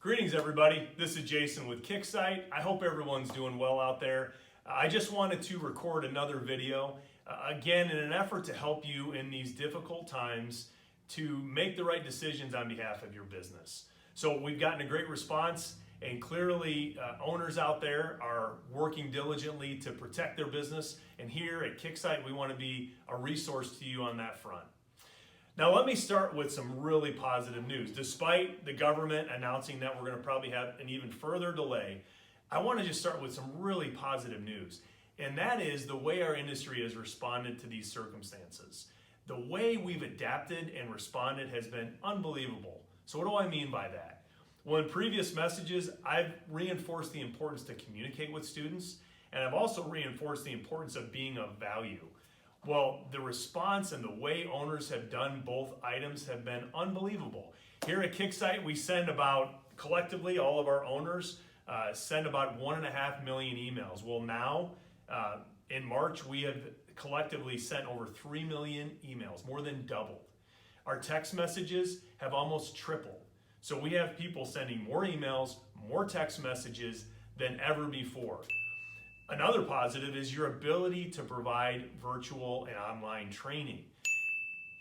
Greetings everybody, this is Jason with Kicksite. I hope everyone's doing well out there. I just wanted to record another video, again in an effort to help you in these difficult times to make the right decisions on behalf of your business. So we've gotten a great response, and clearly owners out there are working diligently to protect their business, and here at Kicksite we want to be a resource to you on that front. Now let me start with some really positive news. Despite the government announcing that we're going to probably have an even further delay, I want to just start with some really positive news. And that is the way our industry has responded to these circumstances. The way we've adapted and responded has been unbelievable. So what do I mean by that? Well, in previous messages, I've reinforced the importance to communicate with students, and I've also reinforced the importance of being of value. Well, the response and the way owners have done both items have been unbelievable. Here at Kicksite, we send about, collectively, all of our owners send about 1.5 million emails. Well, now, in March, we have collectively sent over 3 million emails, more than doubled. Our text messages have almost tripled. So we have people sending more emails, more text messages than ever before. Another positive is your ability to provide virtual and online training.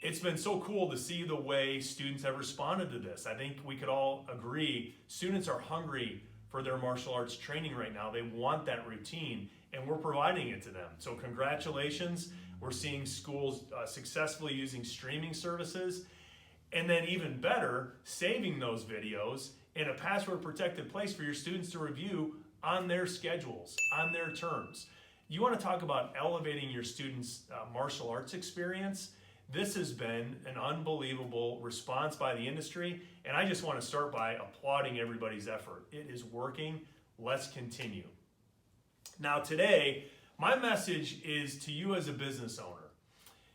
It's been so cool to see the way students have responded to this. I think we could all agree students are hungry for their martial arts training right now. They want that routine, and we're providing it to them. So congratulations. We're seeing schools successfully using streaming services, and then even better, saving those videos in a password protected place for your students to review on their schedules, on their terms. You want to talk about elevating your students' martial arts experience? This has been an unbelievable response by the industry, and I just want to start by applauding everybody's effort. It is working. Let's continue. Now today, my message is to you as a business owner.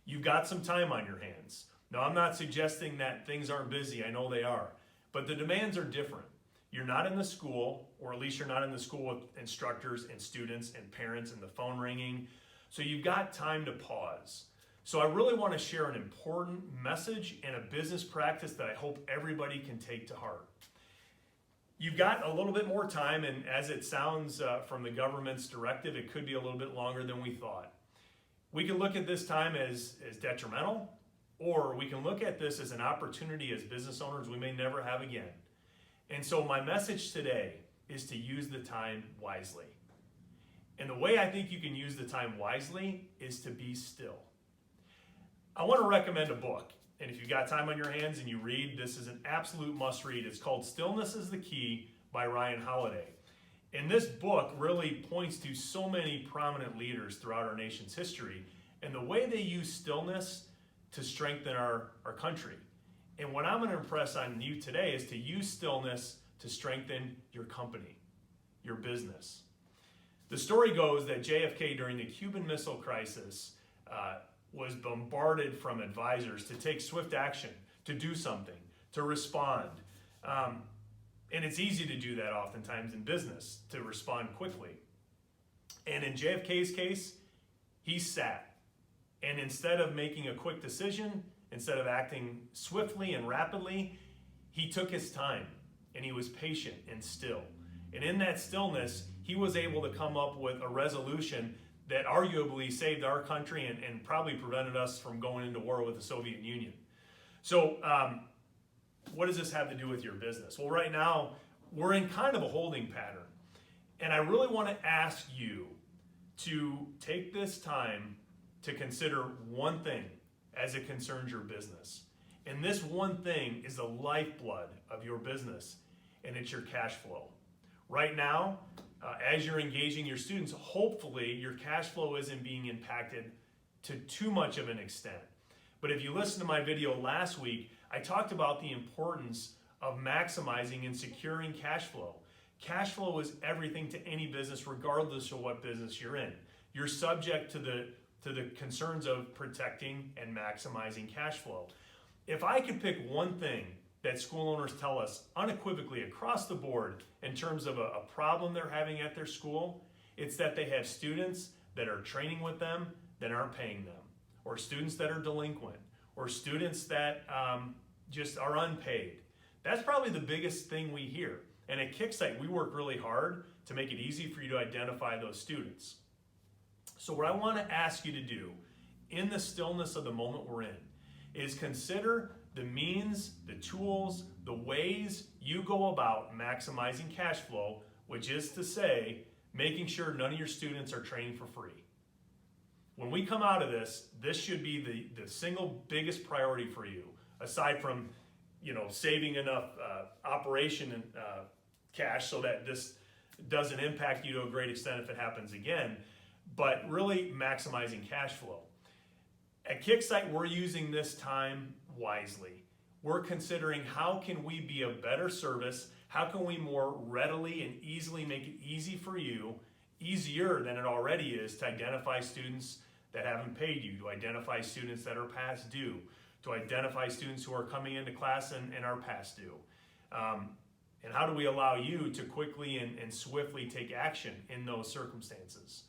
You've got some time on your hands. Now, I'm not suggesting that things aren't busy. I know they are, but the demands are different. You're not in the school, or at least you're not in the school with instructors and students and parents and the phone ringing. So you've got time to pause. So I really want to share an important message and a business practice that I hope everybody can take to heart. You've got a little bit more time, and as it sounds from the government's directive, it could be a little bit longer than we thought. We can look at this time as detrimental, or we can look at this as an opportunity as business owners we may never have again. And so my message today is to use the time wisely. And the way I think you can use the time wisely is to be still. I want to recommend a book. And if you've got time on your hands and you read, this is an absolute must read. It's called Stillness is the Key by Ryan Holiday. And this book really points to so many prominent leaders throughout our nation's history and the way they use stillness to strengthen our country. And what I'm going to impress on you today is to use stillness to strengthen your company, your business. The story goes that JFK during the Cuban Missile Crisis was bombarded from advisors to take swift action, to do something, to respond. And it's easy to do that oftentimes in business, to respond quickly. And in JFK's case, he sat. And instead of making a quick decision, instead of acting swiftly and rapidly, he took his time and he was patient and still. And in that stillness, he was able to come up with a resolution that arguably saved our country and probably prevented us from going into war with the Soviet Union. So what does this have to do with your business? Well, right now, we're in kind of a holding pattern. And I really want to ask you to take this time to consider one thing as it concerns your business. And this one thing is the lifeblood of your business, and it's your cash flow. Right now, as you're engaging your students, hopefully your cash flow isn't being impacted to too much of an extent. But if you listen to my video last week, I talked about the importance of maximizing and securing cash flow. Cash flow is everything to any business, regardless of what business you're in. You're subject to the concerns of protecting and maximizing cash flow. If I could pick one thing that school owners tell us unequivocally across the board in terms of a problem they're having at their school, it's that they have students that are training with them that aren't paying them, or students that are delinquent, or students that just are unpaid. That's probably the biggest thing we hear. And at Kicksite, we work really hard to make it easy for you to identify those students. So what I want to ask you to do in the stillness of the moment we're in is consider the means, the tools, the ways you go about maximizing cash flow, which is to say, making sure none of your students are training for free. When we come out of this, this should be the single biggest priority for you, aside from saving enough operation and cash so that this doesn't impact you to a great extent if it happens again, but really maximizing cash flow. At Kicksite, we're using this time wisely. We're considering how can we be a better service, how can we more readily and easily make it easy for you, easier than it already is, to identify students that haven't paid you, to identify students that are past due, to identify students who are coming into class and are past due. And how do we allow you to quickly and swiftly take action in those circumstances?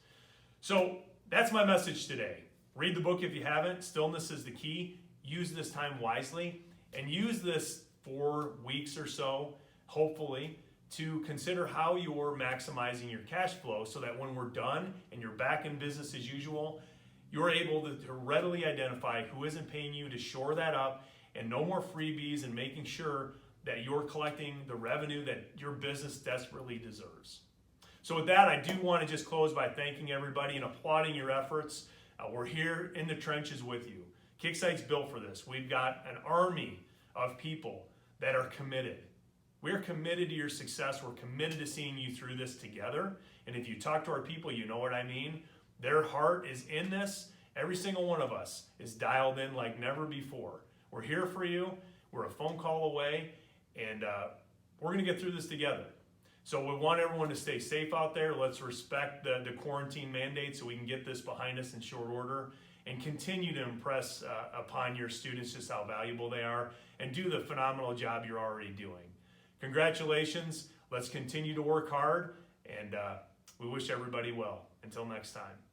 So that's my message today. Read the book if you haven't. Stillness is the key. Use this time wisely, and use this 4 weeks or so, hopefully, to consider how you're maximizing your cash flow so that when we're done and you're back in business as usual, you're able to readily identify who isn't paying you, to shore that up, and no more freebies, and making sure that you're collecting the revenue that your business desperately deserves. So with that, I do want to just close by thanking everybody and applauding your efforts. We're here in the trenches with you. Kicksite's built for this. We've got an army of people that are committed. We're committed to your success. We're committed to seeing you through this together. And if you talk to our people, you know what I mean. Their heart is in this. Every single one of us is dialed in like never before. We're here for you. We're a phone call away, and we're going to get through this together. So we want everyone to stay safe out there. Let's respect the quarantine mandate so we can get this behind us in short order, and continue to impress upon your students just how valuable they are, and do the phenomenal job you're already doing. Congratulations. Let's continue to work hard, and we wish everybody well. Until next time.